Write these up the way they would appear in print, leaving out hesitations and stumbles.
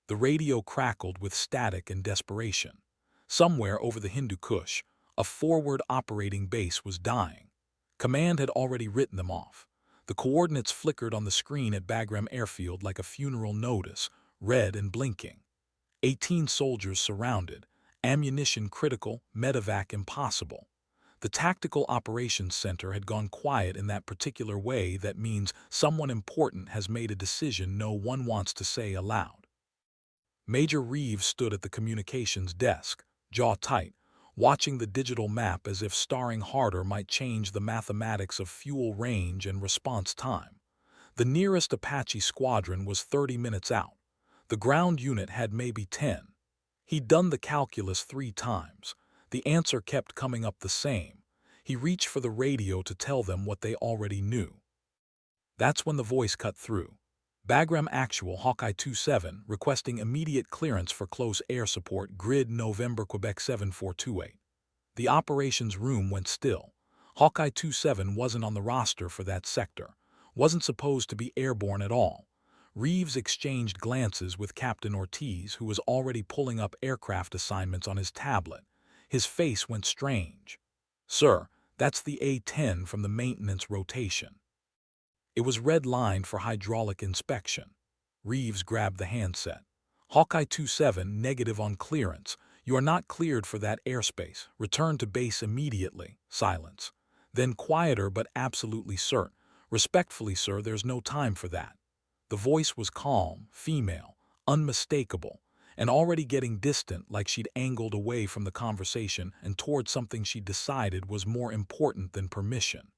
The radio crackled with static and desperation. Somewhere over the Hindu Kush, a forward operating base was dying. Command had already written them off. The coordinates flickered on the screen at Bagram Airfield like a funeral notice, red and blinking. 18 soldiers surrounded, ammunition critical, medevac impossible. The Tactical Operations Center had gone quiet in that particular way that means someone important has made a decision no one wants to say aloud. Major Reeves stood at the communications desk, jaw tight, watching the digital map as if starring harder might change the mathematics of fuel range and response time. The nearest Apache squadron was 30 minutes out. The ground unit had maybe 10. He'd done the calculus 3 times. The answer kept coming up the same. He reached for the radio to tell them what they already knew. That's when the voice cut through. Bagram Actual Hawkeye 27 requesting immediate clearance for close air support grid November Quebec 7428. The operations room went still. Hawkeye 27 wasn't on the roster for that sector, wasn't supposed to be airborne at all. Reeves exchanged glances with Captain Ortiz, who was already pulling up aircraft assignments on his tablet. His face went strange. "Sir, that's the A-10 from the maintenance rotation." It was red-lined for hydraulic inspection. Reeves grabbed the handset. "Hawkeye 27, negative on clearance. You are not cleared for that airspace. Return to base immediately." Silence. Then quieter but absolutely certain. "Respectfully, sir, there's no time for that." The voice was calm, female, unmistakable, and already getting distant, like she'd angled away from the conversation and toward something she decided was more important than permission.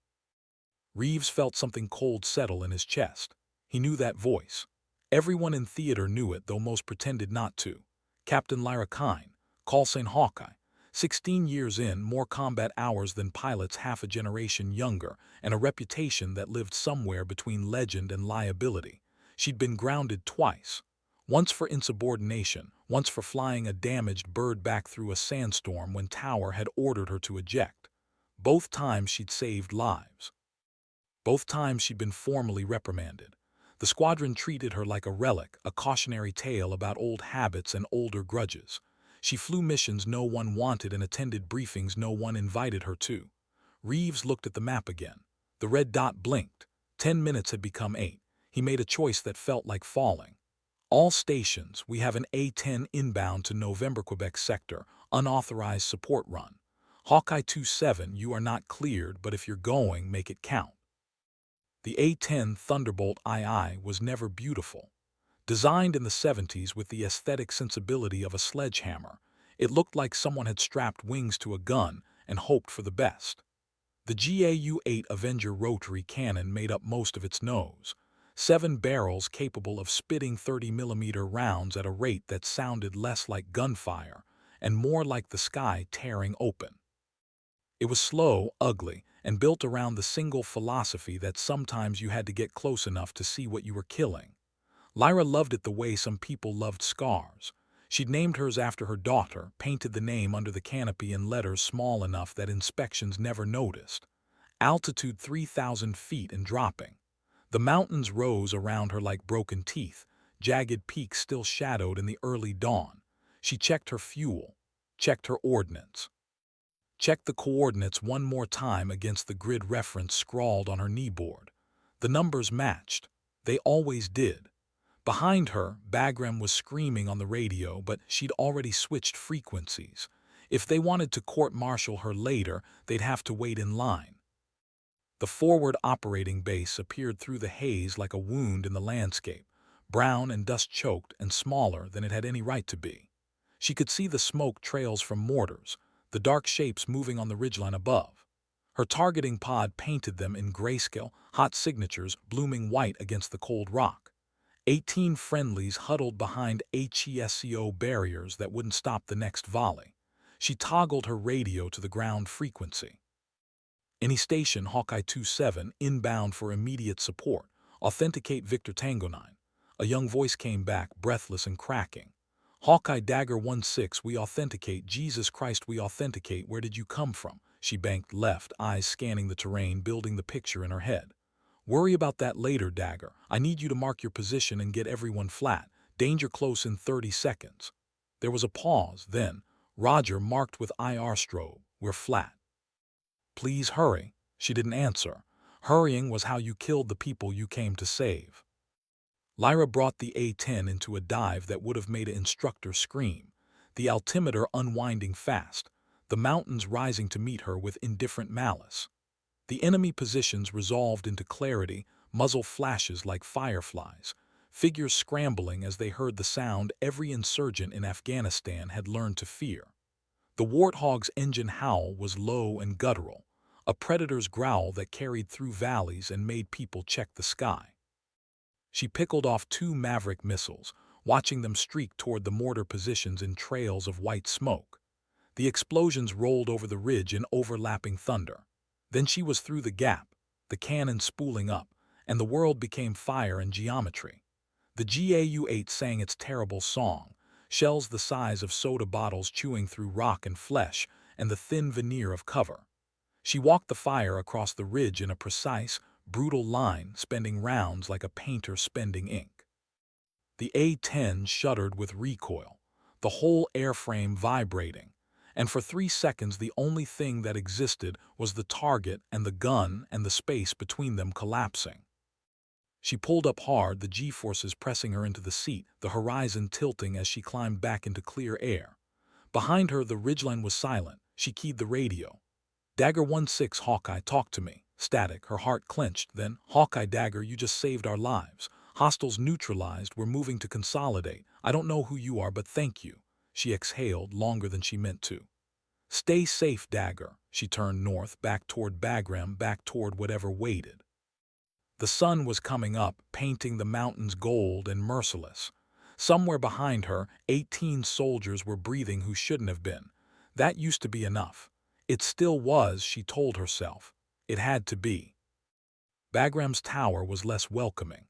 Reeves felt something cold settle in his chest. He knew that voice. Everyone in theater knew it, though most pretended not to. Captain Lyra Kine, call sign Hawkeye. 16 years in, more combat hours than pilots half a generation younger, and a reputation that lived somewhere between legend and liability. She'd been grounded twice. Once for insubordination, once for flying a damaged bird back through a sandstorm when Tower had ordered her to eject. Both times she'd saved lives. Both times she'd been formally reprimanded. The squadron treated her like a relic, a cautionary tale about old habits and older grudges. She flew missions no one wanted and attended briefings no one invited her to. Reeves looked at the map again. The red dot blinked. 10 minutes had become 8. He made a choice that felt like falling. "All stations, we have an A-10 inbound to November Quebec sector, unauthorized support run. Hawkeye 27, you are not cleared, but if you're going, make it count." The A-10 Thunderbolt II was never beautiful. Designed in the 70s with the aesthetic sensibility of a sledgehammer, it looked like someone had strapped wings to a gun and hoped for the best. The GAU-8 Avenger rotary cannon made up most of its nose, 7 barrels capable of spitting 30mm rounds at a rate that sounded less like gunfire and more like the sky tearing open. It was slow, ugly, and built around the single philosophy that sometimes you had to get close enough to see what you were killing. Lyra loved it the way some people loved scars. She'd named hers after her daughter, painted the name under the canopy in letters small enough that inspections never noticed. Altitude 3,000 feet and dropping. The mountains rose around her like broken teeth, jagged peaks still shadowed in the early dawn. She checked her fuel, checked her ordnance. Checked the coordinates one more time against the grid reference scrawled on her kneeboard. The numbers matched. They always did. Behind her, Bagram was screaming on the radio, but she'd already switched frequencies. If they wanted to court-martial her later, they'd have to wait in line. The forward operating base appeared through the haze like a wound in the landscape, brown and dust-choked and smaller than it had any right to be. She could see the smoke trails from mortars, the dark shapes moving on the ridgeline above. Her targeting pod painted them in grayscale, hot signatures blooming white against the cold rock. 18 friendlies huddled behind HESCO barriers that wouldn't stop the next volley. She toggled her radio to the ground frequency. "Any station Hawkeye 27 inbound for immediate support. Authenticate Victor Tango 9. A young voice came back, breathless and cracking. "Hawkeye Dagger 16, we authenticate. Jesus Christ, we authenticate. Where did you come from?" She banked left, eyes scanning the terrain, building the picture in her head. "Worry about that later, Dagger. I need you to mark your position and get everyone flat. Danger close in 30 seconds. There was a pause, then, Roger marked with IR strobe, we're flat. Please hurry. She didn't answer. Hurrying was how you killed the people you came to save. Lyra brought the A-10 into a dive that would have made an instructor scream, the altimeter unwinding fast, the mountains rising to meet her with indifferent malice. The enemy positions resolved into clarity, muzzle flashes like fireflies, figures scrambling as they heard the sound every insurgent in Afghanistan had learned to fear. The Warthog's engine howl was low and guttural, a predator's growl that carried through valleys and made people check the sky. She pickled off 2 Maverick missiles, watching them streak toward the mortar positions in trails of white smoke. The explosions rolled over the ridge in overlapping thunder. Then she was through the gap, the cannon spooling up, and the world became fire and geometry. The GAU-8 sang its terrible song, shells the size of soda bottles chewing through rock and flesh and the thin veneer of cover. She walked the fire across the ridge in a precise, brutal line, spending rounds like a painter spending ink. The A-10 shuddered with recoil, the whole airframe vibrating, and for 3 seconds the only thing that existed was the target and the gun and the space between them collapsing. She pulled up hard, the G-forces pressing her into the seat, the horizon tilting as she climbed back into clear air. Behind her, the ridgeline was silent. She keyed the radio. Dagger 1-6, Hawkeye, talk to me. Static, her heart clenched. Then, Hawkeye, Dagger, you just saved our lives. Hostiles neutralized, we're moving to consolidate. I don't know who you are, but thank you. She exhaled longer than she meant to. Stay safe, Dagger. She turned north, back toward Bagram, back toward whatever waited. The sun was coming up, painting the mountains gold and merciless. Somewhere behind her, 18 soldiers were breathing who shouldn't have been. That used to be enough. It still was, she told herself. It had to be. Bagram's tower was less welcoming.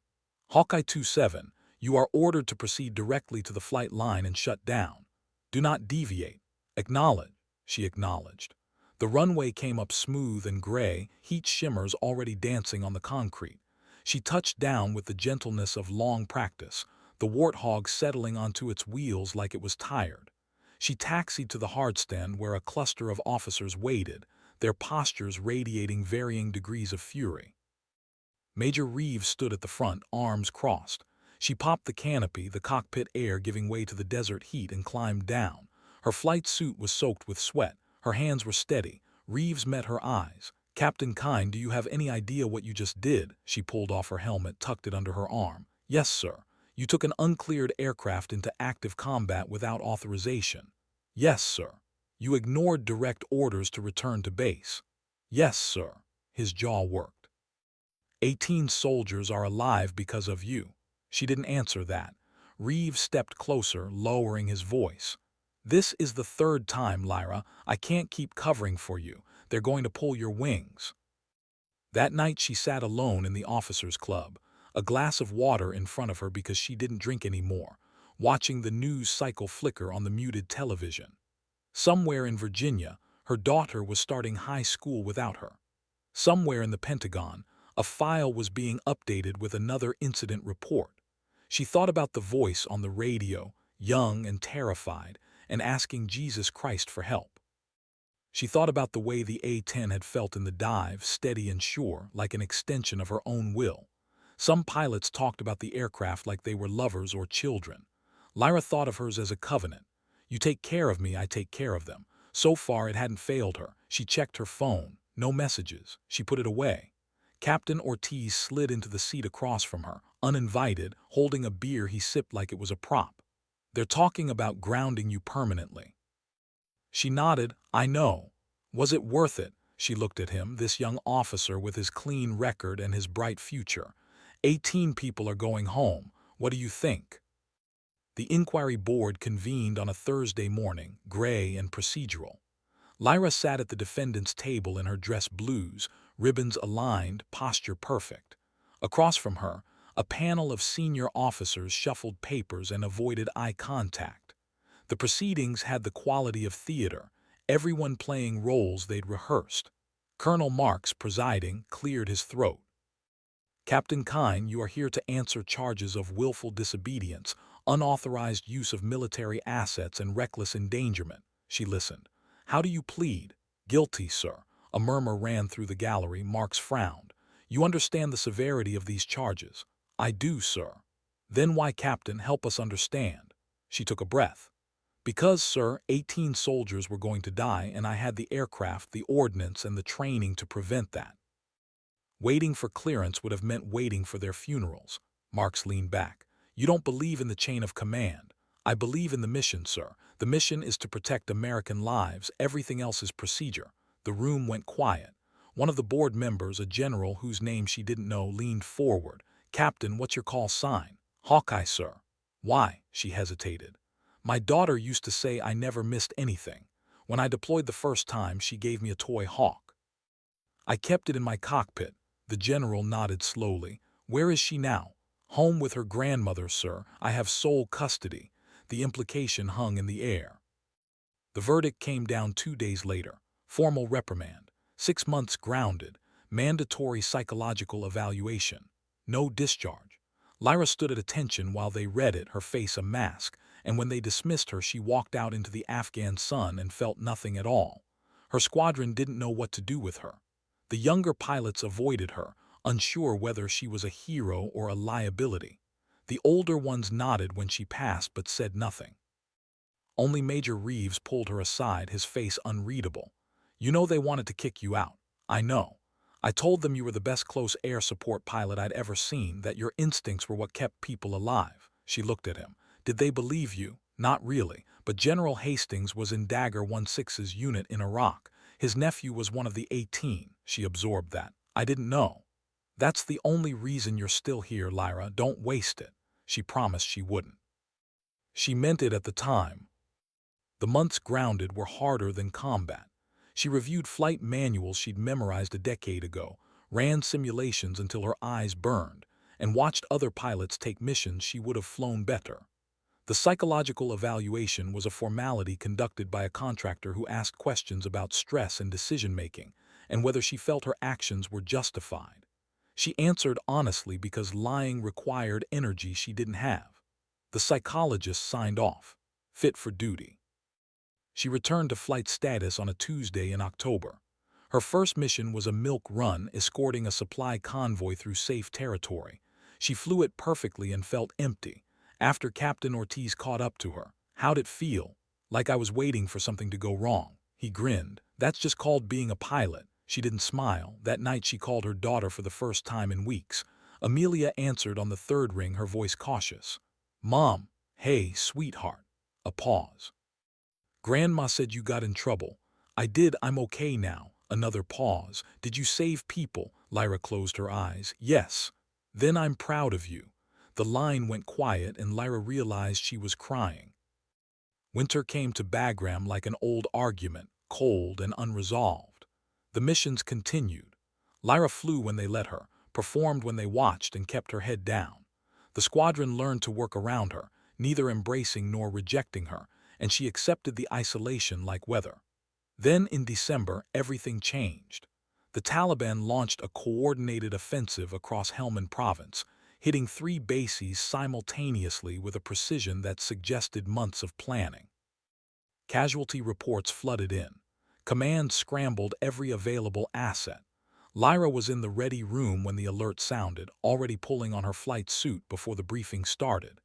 Hawkeye 2-7, you are ordered to proceed directly to the flight line and shut down. Do not deviate. Acknowledge. She acknowledged. The runway came up smooth and gray, heat shimmers already dancing on the concrete. She touched down with the gentleness of long practice, the Warthog settling onto its wheels like it was tired. She taxied to the hardstand where a cluster of officers waited, their postures radiating varying degrees of fury. Major Reeves stood at the front, arms crossed. She popped the canopy, the cockpit air giving way to the desert heat, and climbed down. Her flight suit was soaked with sweat. Her hands were steady. Reeves met her eyes. Captain Kine, do you have any idea what you just did? She pulled off her helmet, tucked it under her arm. Yes, sir. You took an uncleared aircraft into active combat without authorization. Yes, sir. You ignored direct orders to return to base. Yes, sir. His jaw worked. 18 soldiers are alive because of you. She didn't answer that. Reeves stepped closer, lowering his voice. This is the 3rd time, Lyra. I can't keep covering for you. They're going to pull your wings. That night she sat alone in the officers' club, a glass of water in front of her because she didn't drink anymore, watching the news cycle flicker on the muted television. Somewhere in Virginia, her daughter was starting high school without her. Somewhere in the Pentagon, a file was being updated with another incident report. She thought about the voice on the radio, young and terrified, and asking Jesus Christ for help. She thought about the way the A-10 had felt in the dive, steady and sure, like an extension of her own will. Some pilots talked about the aircraft like they were lovers or children. Lyra thought of hers as a covenant. You take care of me, I take care of them. So far it hadn't failed her. She checked her phone. No messages. She put it away. Captain Ortiz slid into the seat across from her, uninvited, holding a beer he sipped like it was a prop. They're talking about grounding you permanently. She nodded. I know. Was it worth it? She looked at him, this young officer with his clean record and his bright future. 18 people are going home. What do you think? The inquiry board convened on a Thursday morning, gray and procedural. Lyra sat at the defendant's table in her dress blues, ribbons aligned, posture perfect. Across from her, a panel of senior officers shuffled papers and avoided eye contact. The proceedings had the quality of theater, everyone playing roles they'd rehearsed. Colonel Marks, presiding, cleared his throat. Captain Kine, you are here to answer charges of willful disobedience, unauthorized use of military assets and reckless endangerment. She listened. How do you plead? Guilty, sir. A murmur ran through the gallery. Marks frowned. You understand the severity of these charges? I do, sir. Then why, Captain, help us understand? She took a breath. Because, sir, 18 soldiers were going to die, and I had the aircraft, the ordnance, and the training to prevent that. Waiting for clearance would have meant waiting for their funerals. Marks leaned back. You don't believe in the chain of command. I believe in the mission, sir. The mission is to protect American lives. Everything else is procedure. The room went quiet. One of the board members, a general whose name she didn't know, leaned forward. Captain, what's your call sign? Hawkeye, sir. Why? She hesitated. My daughter used to say I never missed anything. When I deployed the first time, she gave me a toy hawk. I kept it in my cockpit. The general nodded slowly. Where is she now? Home with her grandmother, sir. I have sole custody. The implication hung in the air. The verdict came down 2 days later. Formal reprimand. 6 months grounded. Mandatory psychological evaluation. No discharge. Lyra stood at attention while they read it, her face a mask, and when they dismissed her, she walked out into the Afghan sun and felt nothing at all. Her squadron didn't know what to do with her. The younger pilots avoided her, unsure whether she was a hero or a liability. The older ones nodded when she passed but said nothing. Only Major Reeves pulled her aside, his face unreadable. You know they wanted to kick you out. I know. I told them you were the best close air support pilot I'd ever seen, that your instincts were what kept people alive. She looked at him. Did they believe you? Not really, but General Hastings was in Dagger 16's unit in Iraq. His nephew was one of the A-10. She absorbed that. I didn't know. That's the only reason you're still here, Lyra. Don't waste it. She promised she wouldn't. She meant it at the time. The months grounded were harder than combat. She reviewed flight manuals she'd memorized a decade ago, ran simulations until her eyes burned, and watched other pilots take missions she would have flown better. The psychological evaluation was a formality conducted by a contractor who asked questions about stress and decision-making, and whether she felt her actions were justified. She answered honestly because lying required energy she didn't have. The psychologist signed off. Fit for duty. She returned to flight status on a Tuesday in October. Her first mission was a milk run, escorting a supply convoy through safe territory. She flew it perfectly and felt empty. After Captain Ortiz caught up to her, how'd it feel? Like I was waiting for something to go wrong. He grinned. That's just called being a pilot. She didn't smile. That night she called her daughter for the first time in weeks. Amelia answered on the third ring, her voice cautious. Mom. Hey, sweetheart. A pause. Grandma said you got in trouble. I did. I'm okay now. Another pause. Did you save people? Lyra closed her eyes. Yes. Then I'm proud of you. The line went quiet and Lyra realized she was crying. Winter came to Bagram like an old argument, cold and unresolved. The missions continued. Lyra flew when they let her, performed when they watched, and kept her head down. The squadron learned to work around her, neither embracing nor rejecting her, and she accepted the isolation like weather. Then in December, everything changed. The Taliban launched a coordinated offensive across Helmand province, hitting 3 bases simultaneously with a precision that suggested months of planning. Casualty reports flooded in. Command scrambled every available asset. Lyra was in the ready room when the alert sounded, already pulling on her flight suit before the briefing started.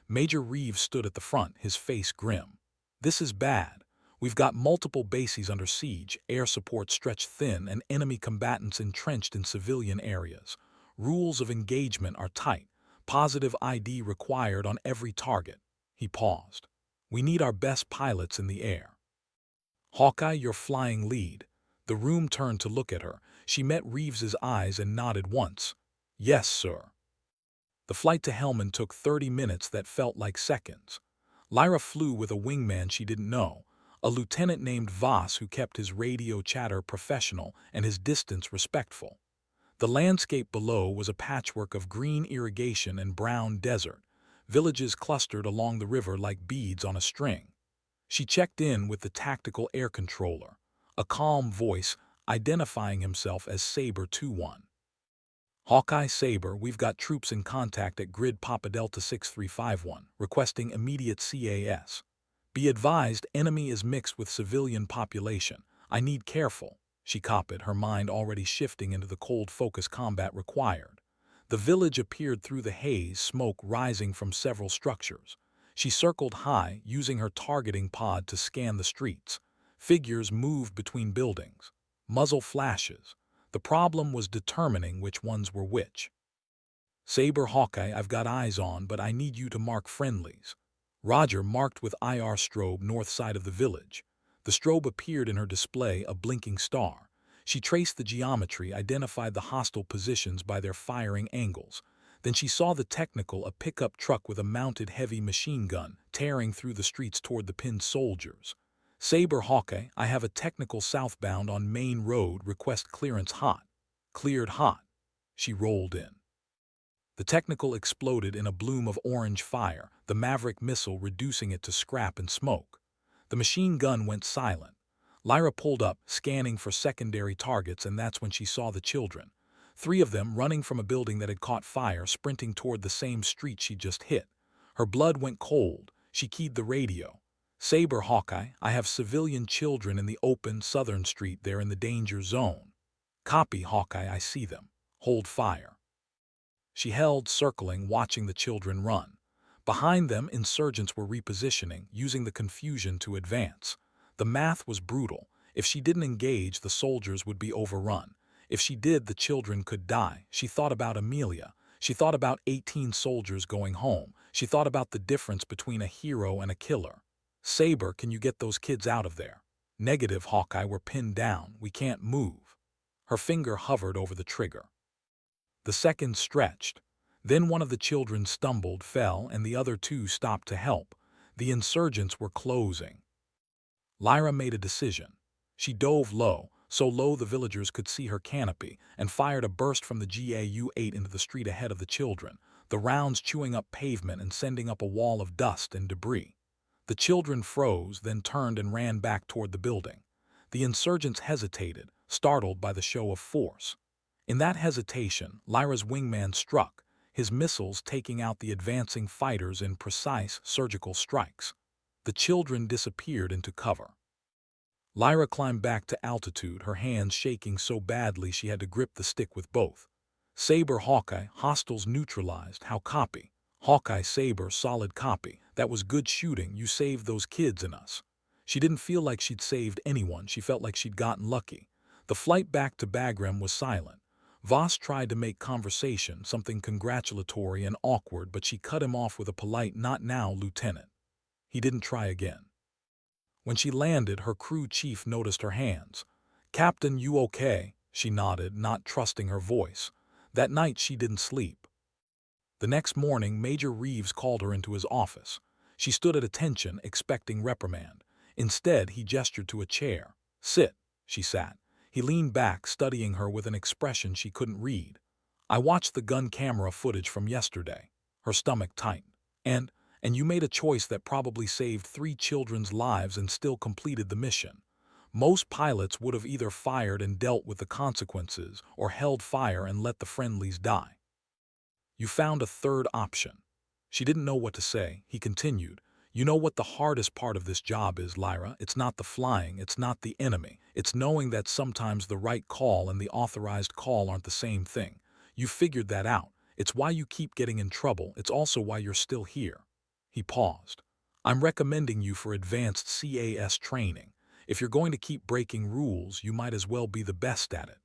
Major Reeves stood at the front, his face grim. This is bad. We've got multiple bases under siege, air support stretched thin, and enemy combatants entrenched in civilian areas. Rules of engagement are tight. Positive ID required on every target. He paused. We need our best pilots in the air. Hawkeye, you're flying lead. The room turned to look at her. She met Reeves's eyes and nodded once. Yes, sir. The flight to Helmand took 30 minutes that felt like seconds. Lyra flew with a wingman she didn't know, a lieutenant named Voss who kept his radio chatter professional and his distance respectful. The landscape below was a patchwork of green irrigation and brown desert, villages clustered along the river like beads on a string. She checked in with the tactical air controller, a calm voice identifying himself as Saber 2-1. Hawkeye Saber, we've got troops in contact at Grid Papa Delta 6351, requesting immediate CAS. Be advised, enemy is mixed with civilian population. I need careful. She copied, her mind already shifting into the cold focus combat required. The village appeared through the haze, smoke rising from several structures. She circled high, using her targeting pod to scan the streets. Figures moved between buildings. Muzzle flashes. The problem was determining which ones were which. Saber Hawkeye, I've got eyes on, but I need you to mark friendlies. Roger marked with IR strobe north side of the village. The strobe appeared in her display, a blinking star. She traced the geometry, identified the hostile positions by their firing angles. Then she saw the technical, a pickup truck with a mounted heavy machine gun, tearing through the streets toward the pinned soldiers. Saber Hawkeye, I have a technical southbound on Main Road, request clearance hot. Cleared hot. She rolled in. The technical exploded in a bloom of orange fire, the Maverick missile reducing it to scrap and smoke. The machine gun went silent. Lyra pulled up, scanning for secondary targets, and that's when she saw the children. 3 of them running from a building that had caught fire, sprinting toward the same street she just hit. Her blood went cold. She keyed the radio. Saber Hawkeye, I have civilian children in the open southern street. They're in the danger zone. Copy, Hawkeye, I see them. Hold fire. She held, circling, watching the children run. Behind them, insurgents were repositioning, using the confusion to advance. The math was brutal. If she didn't engage, the soldiers would be overrun. If she did, the children could die. She thought about Amelia. She thought about 18 soldiers going home. She thought about the difference between a hero and a killer. Saber, can you get those kids out of there? Negative, Hawkeye, we're pinned down. We can't move. Her finger hovered over the trigger. The seconds stretched. Then one of the children stumbled, fell, and the other 2 stopped to help. The insurgents were closing. Lyra made a decision. She dove low, so low the villagers could see her canopy, and fired a burst from the GAU-8 into the street ahead of the children, the rounds chewing up pavement and sending up a wall of dust and debris. The children froze, then turned and ran back toward the building. The insurgents hesitated, startled by the show of force. In that hesitation, Lyra's wingman struck, his missiles taking out the advancing fighters in precise surgical strikes. The children disappeared into cover. Lyra climbed back to altitude, her hands shaking so badly she had to grip the stick with both. Saber Hawkeye, hostiles neutralized, how copy? Hawkeye Saber, solid copy. That was good shooting, you saved those kids and us. She didn't feel like she'd saved anyone, she felt like she'd gotten lucky. The flight back to Bagram was silent. Voss tried to make conversation, something congratulatory and awkward, but she cut him off with a polite, "Not now, Lieutenant." He didn't try again. When she landed, her crew chief noticed her hands. "Captain, you okay?" She nodded, not trusting her voice. That night she didn't sleep. The next morning, Major Reeves called her into his office. She stood at attention, expecting reprimand. Instead, he gestured to a chair. "Sit." She sat. He leaned back, studying her with an expression she couldn't read. "I watched the gun camera footage from yesterday." Her stomach tightened. And you made a choice that probably saved 3 children's lives and still completed the mission. Most pilots would have either fired and dealt with the consequences or held fire and let the friendlies die. You found a third option. She didn't know what to say. He continued, "You know what the hardest part of this job is, Lyra? It's not the flying, it's not the enemy. It's knowing that sometimes the right call and the authorized call aren't the same thing. You figured that out. It's why you keep getting in trouble. It's also why you're still here." He paused. "I'm recommending you for advanced CAS training. If you're going to keep breaking rules, you might as well be the best at it."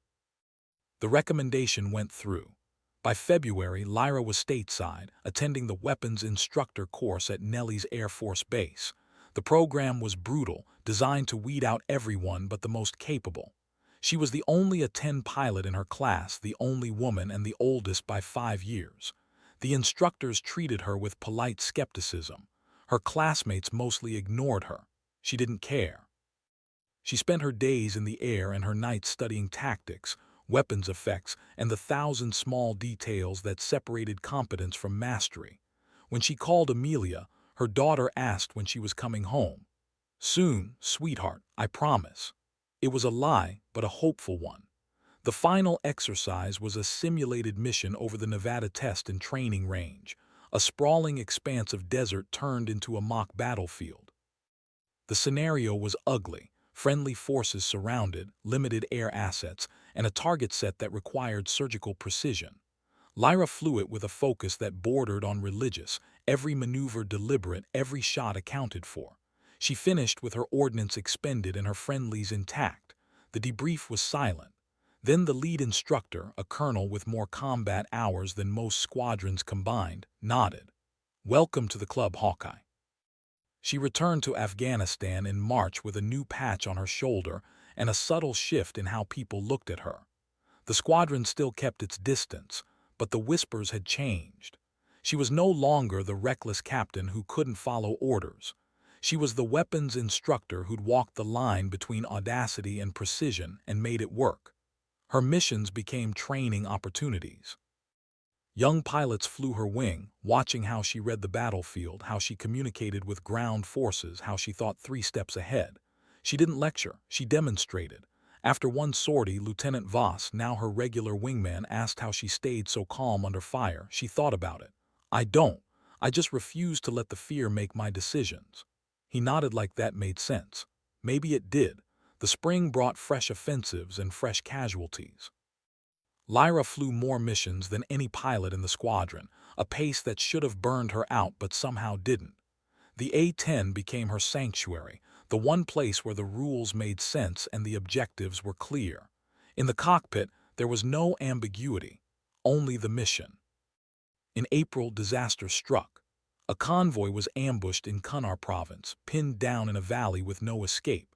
The recommendation went through. By February, Lyra was stateside, attending the weapons instructor course at Nellis Air Force Base. The program was brutal, designed to weed out everyone but the most capable. She was the only A-10 pilot in her class, the only woman and the oldest by 5 years. The instructors treated her with polite skepticism. Her classmates mostly ignored her. She didn't care. She spent her days in the air and her nights studying tactics, weapons effects, and the 1,000 small details that separated competence from mastery. When she called Amelia, her daughter asked when she was coming home. "Soon, sweetheart, I promise." It was a lie, but a hopeful one. The final exercise was a simulated mission over the Nevada Test and Training Range, a sprawling expanse of desert turned into a mock battlefield. The scenario was ugly: friendly forces surrounded, limited air assets, and a target set that required surgical precision. Lyra flew it with a focus that bordered on religious, every maneuver deliberate, every shot accounted for. She finished with her ordnance expended and her friendlies intact. The debrief was silent. Then the lead instructor, a colonel with more combat hours than most squadrons combined, nodded. "Welcome to the club, Hawkeye." She returned to Afghanistan in March with a new patch on her shoulder and a subtle shift in how people looked at her. The squadron still kept its distance, but the whispers had changed. She was no longer the reckless captain who couldn't follow orders. She was the weapons instructor who'd walked the line between audacity and precision and made it work. Her missions became training opportunities. Young pilots flew her wing, watching how she read the battlefield, how she communicated with ground forces, how she thought 3 steps ahead. She didn't lecture, she demonstrated. After one sortie, Lieutenant Voss, now her regular wingman, asked how she stayed so calm under fire. She thought about it. "I don't. I just refuse to let the fear make my decisions." He nodded like that made sense. Maybe it did. The spring brought fresh offensives and fresh casualties. Lyra flew more missions than any pilot in the squadron, a pace that should have burned her out but somehow didn't. The A-10 became her sanctuary, the one place where the rules made sense and the objectives were clear. In the cockpit, there was no ambiguity, only the mission. In April, disaster struck. A convoy was ambushed in Kunar province, pinned down in a valley with no escape.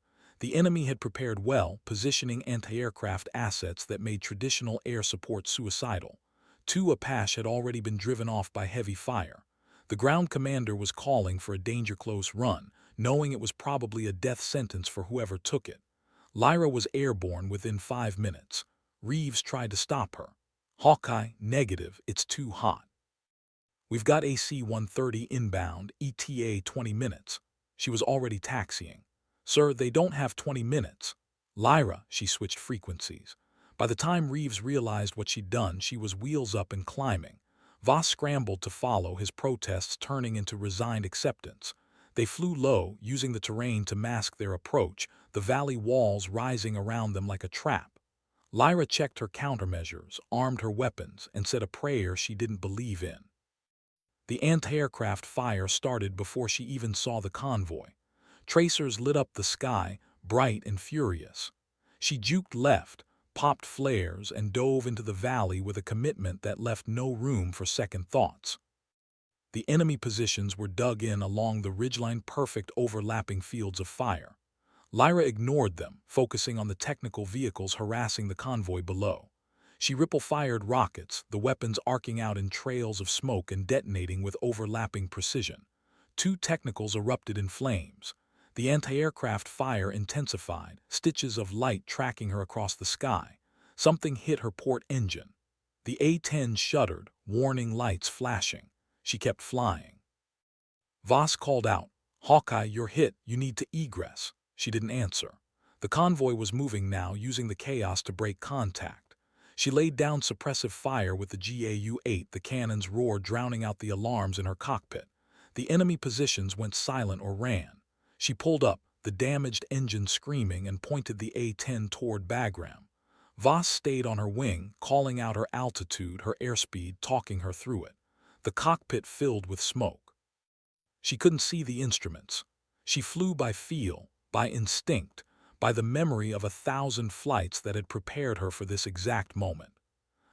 The enemy had prepared well, positioning anti-aircraft assets that made traditional air support suicidal. 2 Apache had already been driven off by heavy fire. The ground commander was calling for a danger-close run, knowing it was probably a death sentence for whoever took it. Lyra was airborne within 5 minutes. Reeves tried to stop her. "Hawkeye, negative, it's too hot. We've got AC-130 inbound, ETA 20 minutes. She was already taxiing. "Sir, they don't have 20 minutes. Lyra," she switched frequencies. By the time Reeves realized what she'd done, she was wheels up and climbing. Voss scrambled to follow, his protests turning into resigned acceptance. They flew low, using the terrain to mask their approach, the valley walls rising around them like a trap. Lyra checked her countermeasures, armed her weapons, and said a prayer she didn't believe in. The anti-aircraft fire started before she even saw the convoy. Tracers lit up the sky, bright and furious. She juked left, popped flares, and dove into the valley with a commitment that left no room for second thoughts. The enemy positions were dug in along the ridgeline, perfect overlapping fields of fire. Lyra ignored them, focusing on the technical vehicles harassing the convoy below. She ripple-fired rockets, the weapons arcing out in trails of smoke and detonating with overlapping precision. 2 technicals erupted in flames. The anti-aircraft fire intensified, stitches of light tracking her across the sky. Something hit her port engine. The A-10 shuddered, warning lights flashing. She kept flying. Voss called out, "Hawkeye, you're hit, you need to egress." She didn't answer. The convoy was moving now, using the chaos to break contact. She laid down suppressive fire with the GAU-8, the cannons roared, drowning out the alarms in her cockpit. The enemy positions went silent or ran. She pulled up, the damaged engine screaming, and pointed the A-10 toward Bagram. Voss stayed on her wing, calling out her altitude, her airspeed, talking her through it. The cockpit filled with smoke. She couldn't see the instruments. She flew by feel, by instinct, by the memory of 1,000 flights that had prepared her for this exact moment.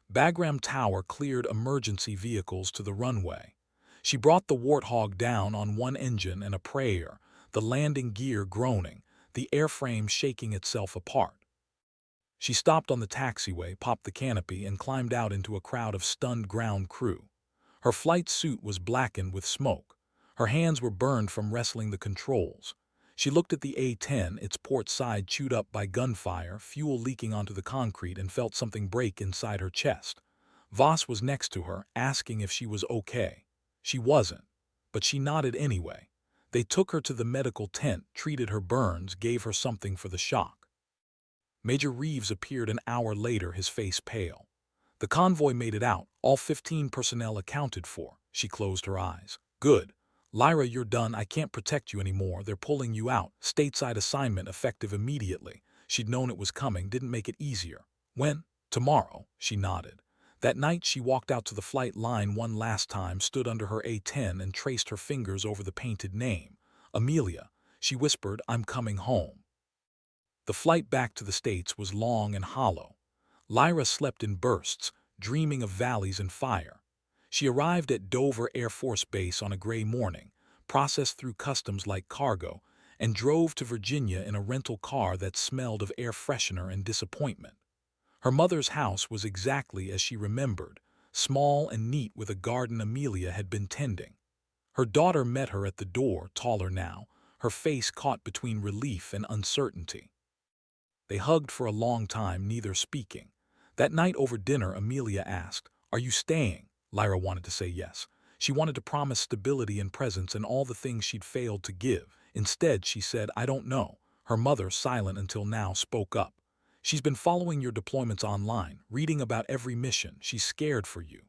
Bagram Tower cleared emergency vehicles to the runway. She brought the Warthog down on one engine and a prayer, the landing gear groaning, the airframe shaking itself apart. She stopped on the taxiway, popped the canopy, and climbed out into a crowd of stunned ground crew. Her flight suit was blackened with smoke. Her hands were burned from wrestling the controls. She looked at the A-10, its port side chewed up by gunfire, fuel leaking onto the concrete, and felt something break inside her chest. Voss was next to her, asking if she was okay. She wasn't, but she nodded anyway. They took her to the medical tent, treated her burns, gave her something for the shock. Major Reeves appeared an hour later, his face pale. The convoy made it out, all 15 personnel accounted for. She closed her eyes. Good. Lyra, you're done. I can't protect you anymore. They're pulling you out. Stateside assignment effective immediately. She'd known it was coming, didn't make it easier. When? Tomorrow, she nodded. That night she walked out to the flight line one last time, stood under her A-10 and traced her fingers over the painted name. Amelia. She whispered, I'm coming home. The flight back to the States was long and hollow. Lyra slept in bursts, dreaming of valleys and fire. She arrived at Dover Air Force Base on a gray morning, processed through customs like cargo, and drove to Virginia in a rental car that smelled of air freshener and disappointment. Her mother's house was exactly as she remembered, small and neat with a garden Amelia had been tending. Her daughter met her at the door, taller now, her face caught between relief and uncertainty. They hugged for a long time, neither speaking. That night over dinner, Amelia asked, Are you staying? Lyra wanted to say yes. She wanted to promise stability and presence and all the things she'd failed to give. Instead, she said, I don't know. Her mother, silent until now, spoke up. She's been following your deployments online, reading about every mission. She's scared for you.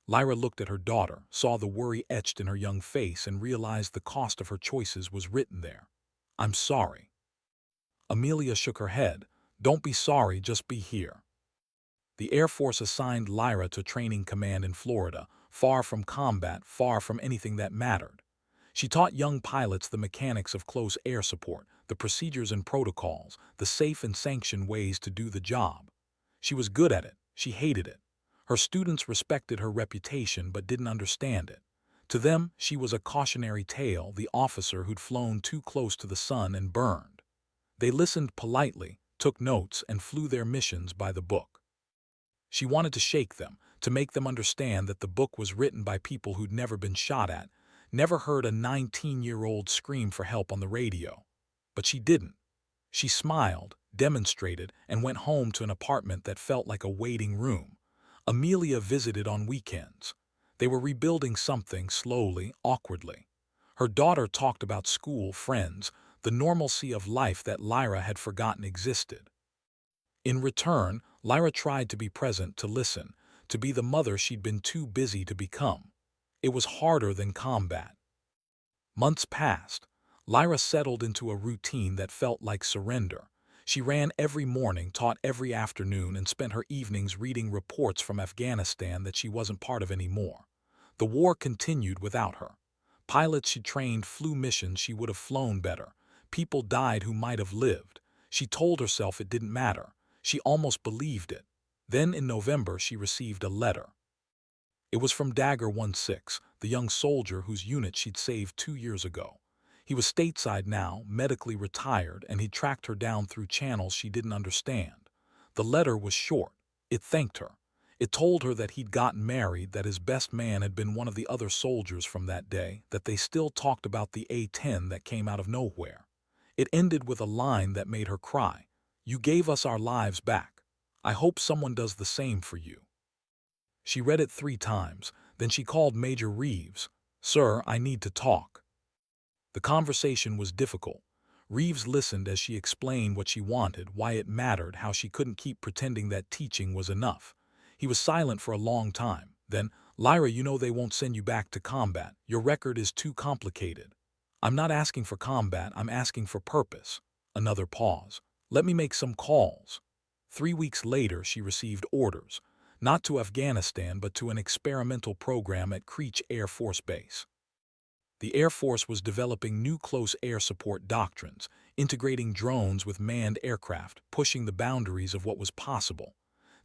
Lyra looked at her daughter, saw the worry etched in her young face, and realized the cost of her choices was written there. I'm sorry. Amelia shook her head. Don't be sorry, just be here. The Air Force assigned Lyra to training command in Florida, far from combat, far from anything that mattered. She taught young pilots the mechanics of close air support, the procedures and protocols, the safe and sanctioned ways to do the job. She was good at it. She hated it. Her students respected her reputation but didn't understand it. To them, she was a cautionary tale, the officer who'd flown too close to the sun and burned. They listened politely, took notes, and flew their missions by the book. She wanted to shake them, to make them understand that the book was written by people who'd never been shot at, never heard a 19-year-old scream for help on the radio. But she didn't. She smiled, demonstrated, and went home to an apartment that felt like a waiting room. Amelia visited on weekends. They were rebuilding something, slowly, awkwardly. Her daughter talked about school, friends, the normalcy of life that Lyra had forgotten existed. In return, Lyra tried to be present, to listen, to be the mother she'd been too busy to become. It was harder than combat. Months passed. Lyra settled into a routine that felt like surrender. She ran every morning, taught every afternoon, and spent her evenings reading reports from Afghanistan that she wasn't part of anymore. The war continued without her. Pilots she trained flew missions she would have flown better. People died who might have lived. She told herself it didn't matter. She almost believed it. Then in November she received a letter. It was from Dagger 16, the young soldier whose unit she'd saved 2 years ago. He was stateside now, medically retired, and he'd tracked her down through channels she didn't understand. The letter was short. It thanked her. It told her that he'd gotten married, that his best man had been one of the other soldiers from that day, that they still talked about the A-10 that came out of nowhere. It ended with a line that made her cry. You gave us our lives back. I hope someone does the same for you. She read it 3 times, then she called Major Reeves. Sir, I need to talk. The conversation was difficult. Reeves listened as she explained what she wanted, why it mattered, how she couldn't keep pretending that teaching was enough. He was silent for a long time. Then, Lyra, you know they won't send you back to combat. Your record is too complicated. I'm not asking for combat, I'm asking for purpose. Another pause. Let me make some calls. 3 weeks later, she received orders, not to Afghanistan but to an experimental program at Creech Air Force Base. The Air Force was developing new close air support doctrines, integrating drones with manned aircraft, pushing the boundaries of what was possible.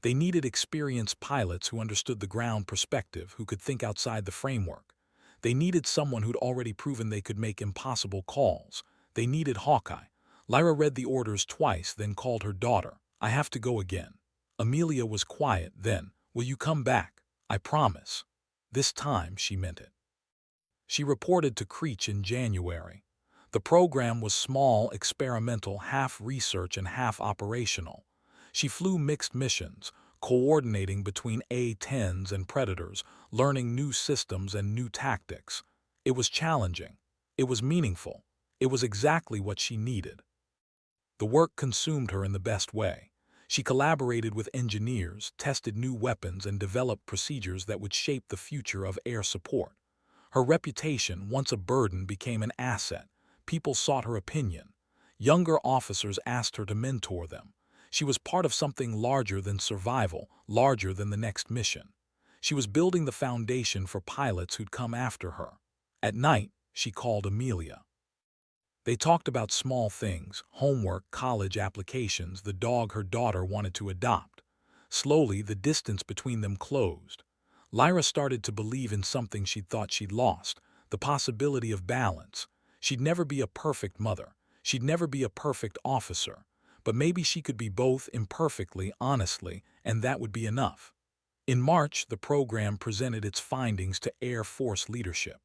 They needed experienced pilots who understood the ground perspective, who could think outside the framework. They needed someone who'd already proven they could make impossible calls. They needed Hawkeye. Lyra read the orders twice, then called her daughter. I have to go again. Amelia was quiet, then, will you come back? I promise. This time she meant it. She reported to Creech in January. The program was small, experimental, half research and half operational. She flew mixed missions, coordinating between A-10s and Predators, learning new systems and new tactics. It was challenging. It was meaningful. It was exactly what she needed. The work consumed her in the best way. She collaborated with engineers, tested new weapons, and developed procedures that would shape the future of air support. Her reputation, once a burden, became an asset. People sought her opinion. Younger officers asked her to mentor them. She was part of something larger than survival, larger than the next mission. She was building the foundation for pilots who'd come after her. At night, she called Amelia. They talked about small things, homework, college applications, the dog her daughter wanted to adopt. Slowly, the distance between them closed. Lyra started to believe in something she'd thought she'd lost, the possibility of balance. She'd never be a perfect mother. She'd never be a perfect officer. But maybe she could be both imperfectly, honestly, and that would be enough. In March, the program presented its findings to Air Force leadership.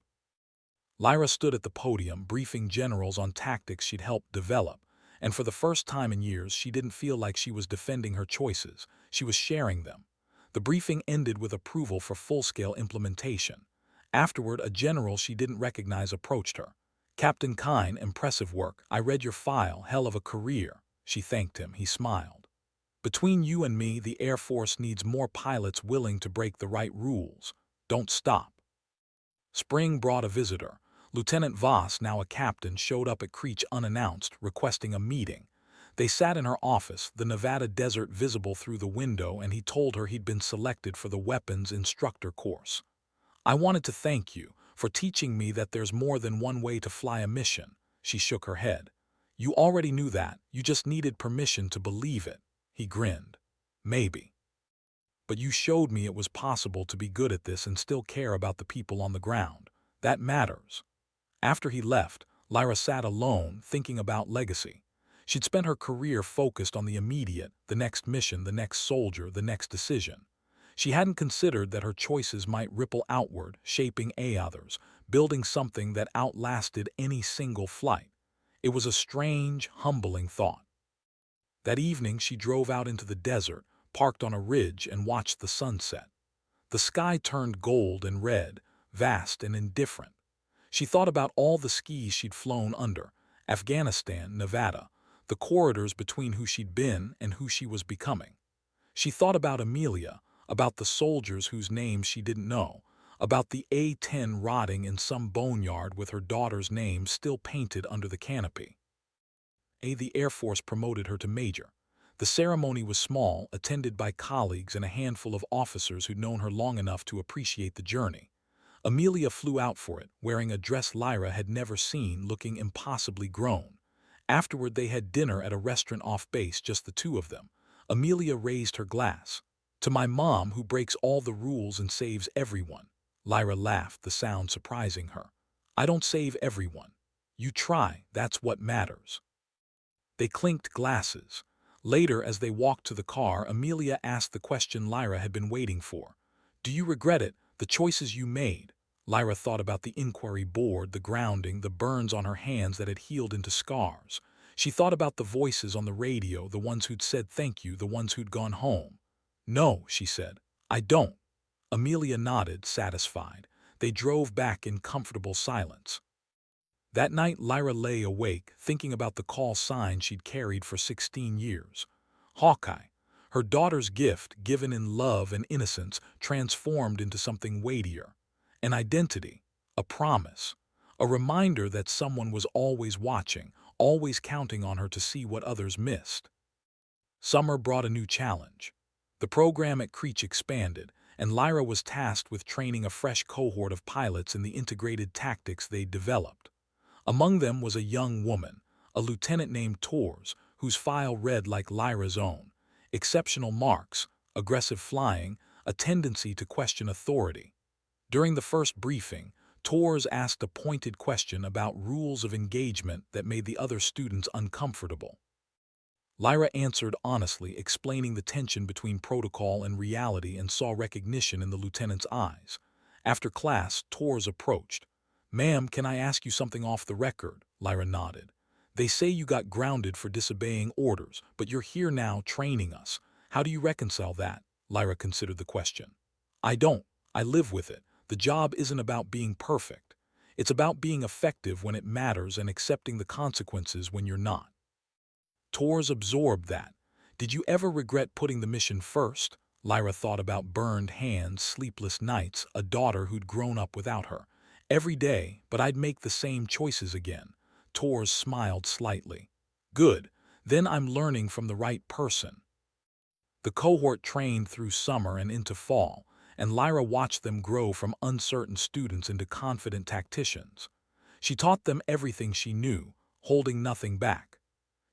Lyra stood at the podium, briefing generals on tactics she'd helped develop, and for the first time in years, she didn't feel like she was defending her choices. She was sharing them. The briefing ended with approval for full-scale implementation. Afterward, a general she didn't recognize approached her. "Captain Kine, impressive work. I read your file, hell of a career." She thanked him. He smiled. "Between you and me, the Air Force needs more pilots willing to break the right rules. Don't stop." Spring brought a visitor. Lieutenant Voss, now a captain, showed up at Creech unannounced, requesting a meeting. They sat in her office, the Nevada desert visible through the window, and he told her he'd been selected for the weapons instructor course. "I wanted to thank you for teaching me that there's more than one way to fly a mission." She shook her head. "You already knew that, you just needed permission to believe it." He grinned. "Maybe. But you showed me it was possible to be good at this and still care about the people on the ground. That matters." After he left, Lyra sat alone, thinking about legacy. She'd spent her career focused on the immediate, the next mission, the next soldier, the next decision. She hadn't considered that her choices might ripple outward, shaping others, building something that outlasted any single flight. It was a strange, humbling thought. That evening, she drove out into the desert, parked on a ridge, and watched the sunset. The sky turned gold and red, vast and indifferent. She thought about all the skis she'd flown under, Afghanistan, Nevada, the corridors between who she'd been and who she was becoming. She thought about Amelia, about the soldiers whose names she didn't know, about the A-10 rotting in some boneyard with her daughter's name still painted under the canopy. The Air Force promoted her to major. The ceremony was small, attended by colleagues and a handful of officers who'd known her long enough to appreciate the journey. Amelia flew out for it, wearing a dress Lyra had never seen, looking impossibly grown. Afterward, they had dinner at a restaurant off base, just the two of them. Amelia raised her glass. "To my mom, who breaks all the rules and saves everyone." Lyra laughed, the sound surprising her. "I don't save everyone. You try, that's what matters." They clinked glasses. Later, as they walked to the car, Amelia asked the question Lyra had been waiting for. "Do you regret it, the choices you made?" Lyra thought about the inquiry board, the grounding, the burns on her hands that had healed into scars. She thought about the voices on the radio, the ones who'd said thank you, the ones who'd gone home. "No," she said, "I don't." Amelia nodded, satisfied. They drove back in comfortable silence. That night, Lyra lay awake, thinking about the call sign she'd carried for 16 years. Hawkeye. Her daughter's gift, given in love and innocence, transformed into something weightier. An identity, a promise, a reminder that someone was always watching, always counting on her to see what others missed. Summer brought a new challenge. The program at Creech expanded, and Lyra was tasked with training a fresh cohort of pilots in the integrated tactics they'd developed. Among them was a young woman, a lieutenant named Tors, whose file read like Lyra's own. Exceptional marks, aggressive flying, a tendency to question authority. During the first briefing, Tors asked a pointed question about rules of engagement that made the other students uncomfortable. Lyra answered honestly, explaining the tension between protocol and reality, and saw recognition in the lieutenant's eyes. After class, Tors approached. "Ma'am, can I ask you something off the record?" Lyra nodded. "They say you got grounded for disobeying orders, but you're here now training us. How do you reconcile that?" Lyra considered the question. "I don't. I live with it. The job isn't about being perfect. It's about being effective when it matters and accepting the consequences when you're not." Tors absorbed that. Did you ever regret putting the mission first? Lyra thought about burned hands, sleepless nights, a daughter who'd grown up without her. Every day, but I'd make the same choices again. Tors smiled slightly. Good. Then I'm learning from the right person. The cohort trained through summer and into fall, and Lyra watched them grow from uncertain students into confident tacticians. She taught them everything she knew, holding nothing back.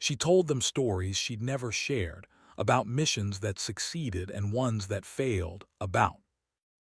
She told them stories she'd never shared, about missions that succeeded and ones that failed, about